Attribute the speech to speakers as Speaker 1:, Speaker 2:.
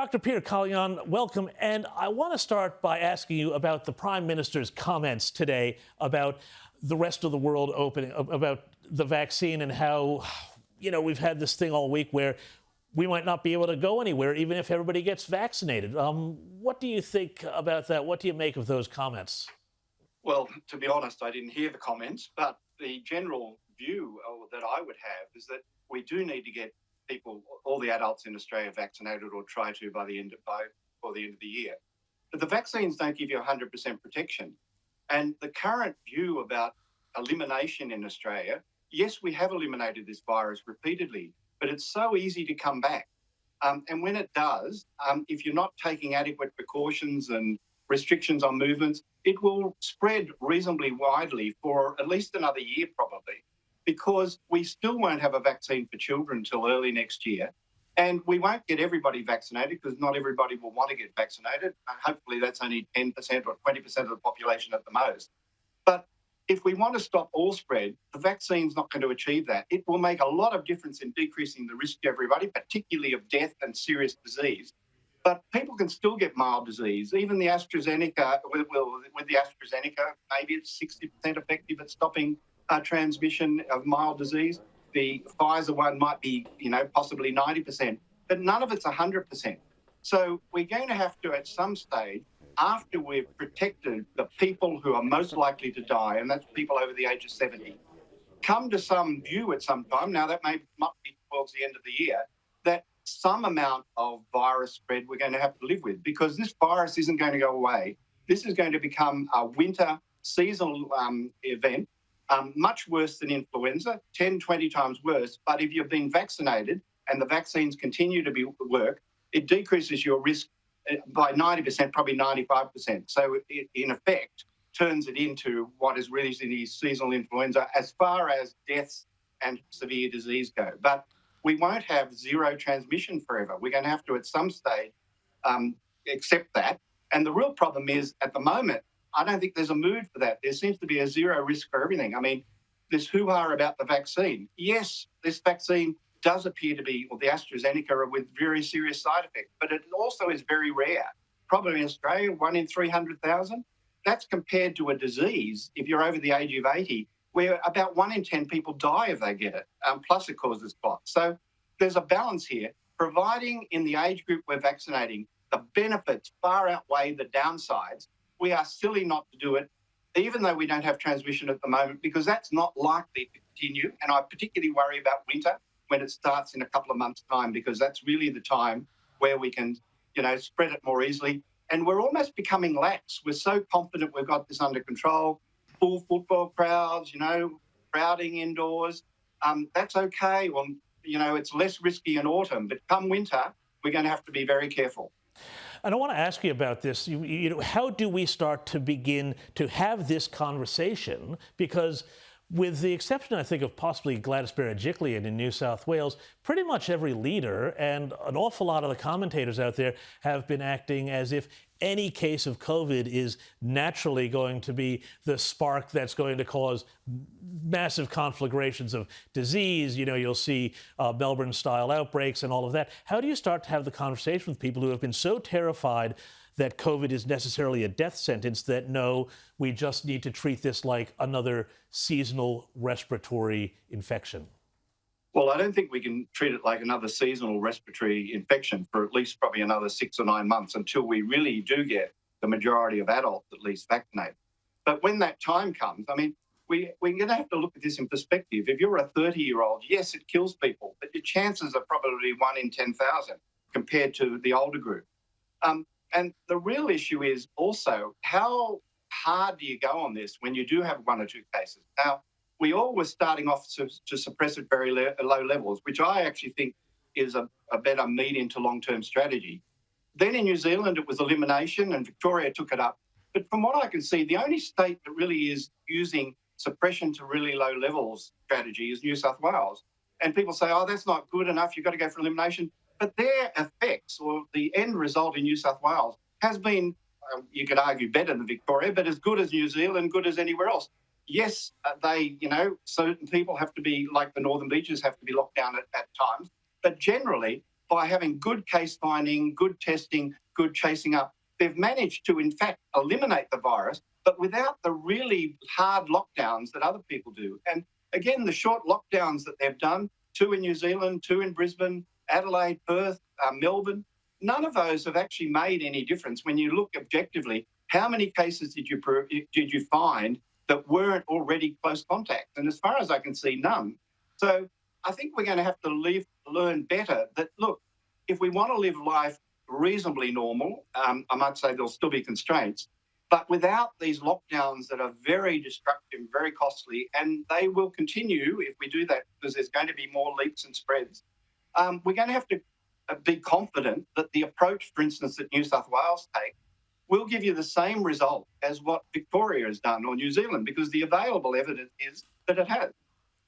Speaker 1: Dr. Peter Collignon, welcome. And I want to start by asking you about the Prime Minister's comments today about the rest of the world opening, about the vaccine and how, we've had this thing all week where we might not be able to go anywhere even if everybody gets vaccinated. What do you think about that? What do you make of those comments?
Speaker 2: Well, to be honest, I didn't hear the comments, but the general view that I would have is that we do need to get people, all the adults in Australia, vaccinated or try to by the end of the year. But the vaccines don't give you 100% protection. And the current view about elimination in Australia, yes, we have eliminated this virus repeatedly, but it's so easy to come back. And when it does, if you're not taking adequate precautions and restrictions on movements, it will spread reasonably widely for at least another year probably, because we still won't have a vaccine for children until early next year. And we won't get everybody vaccinated because not everybody will want to get vaccinated. Hopefully that's only 10% or 20% of the population at the most. But if we want to stop all spread, the vaccine's not going to achieve that. It will make a lot of difference in decreasing the risk to everybody, particularly of death and serious disease. But people can still get mild disease. Even the AstraZeneca, with the AstraZeneca, maybe it's 60% effective at stopping transmission of mild disease. The Pfizer one might be, possibly 90%, but none of it's 100%. So we're going to have to, at some stage, after we've protected the people who are most likely to die, and that's people over the age of 70, come to some view at some time, now that may not be towards the end of the year, that some amount of virus spread we're going to have to live with, because this virus isn't going to go away. This is going to become a winter seasonal event, much worse than influenza, 10, 20 times worse. But if you've been vaccinated and the vaccines continue to work, it decreases your risk by 90%, probably 95%. So it, in effect, turns it into what is really the seasonal influenza as far as deaths and severe disease go. But we won't have zero transmission forever. We're going to have to, at some stage, accept that. And the real problem is, at the moment, I don't think there's a mood for that. There seems to be a zero risk for everything. I mean, this hoo-ha about the vaccine. Yes, this vaccine does appear to be, or the AstraZeneca, with very serious side effects, but it also is very rare. Probably in Australia, 1 in 300,000. That's compared to a disease, if you're over the age of 80, where about 1 in 10 people die if they get it, plus it causes clots. So there's a balance here. Providing in the age group we're vaccinating, the benefits far outweigh the downsides, we are silly not to do it, even though we don't have transmission at the moment, because that's not likely to continue. And I particularly worry about winter when it starts in a couple of months' time, because that's really the time where we can, spread it more easily. And we're almost becoming lax. We're so confident we've got this under control. Full football crowds, crowding indoors. That's okay. Well, it's less risky in autumn, but come winter, we're going to have to be very careful.
Speaker 1: And I want to ask you about this. How do we start to begin to have this conversation? Because with the exception, I think, of possibly Gladys Berejiklian in New South Wales, pretty much every leader and an awful lot of the commentators out there have been acting as if any case of COVID is naturally going to be the spark that's going to cause massive conflagrations of disease. You'll see Melbourne-style outbreaks and all of that. How do you start to have the conversation with people who have been so terrified that COVID is necessarily a death sentence that no, we just need to treat this like another seasonal respiratory infection?
Speaker 2: Well, I don't think we can treat it like another seasonal respiratory infection for at least probably another 6 or 9 months until we really do get the majority of adults at least vaccinated. But when that time comes, we're going to have to look at this in perspective. If you're a 30-year-old, yes, it kills people, but your chances are probably 1 in 10,000 compared to the older group. And the real issue is also, how hard do you go on this when you do have 1 or 2 cases? Now, we all were starting off to suppress at very low levels, which I actually think is a better medium to long-term strategy. Then in New Zealand, it was elimination, and Victoria took it up. But from what I can see, the only state that really is using suppression to really low levels strategy is New South Wales. And people say, oh, that's not good enough, you've got to go for elimination. But their effects, or the end result in New South Wales, has been, you could argue, better than Victoria, but as good as New Zealand, good as anywhere else. Yes, certain people have to be, like the Northern Beaches, have to be locked down at times. But generally, by having good case finding, good testing, good chasing up, they've managed to, in fact, eliminate the virus, but without the really hard lockdowns that other people do. And again, the short lockdowns that they've done, 2 in New Zealand, 2 in Brisbane, Adelaide, Perth, Melbourne, none of those have actually made any difference when you look objectively. How many cases did you find that weren't already close contacts? And as far as I can see, none. So I think we're going to have to learn better that, look, if we want to live life reasonably normal, I might say there'll still be constraints, but without these lockdowns that are very destructive, very costly, and they will continue if we do that because there's going to be more leaks and spreads, we're going to have to be confident that the approach, for instance, that New South Wales take will give you the same result as what Victoria has done or New Zealand, because the available evidence is that it has.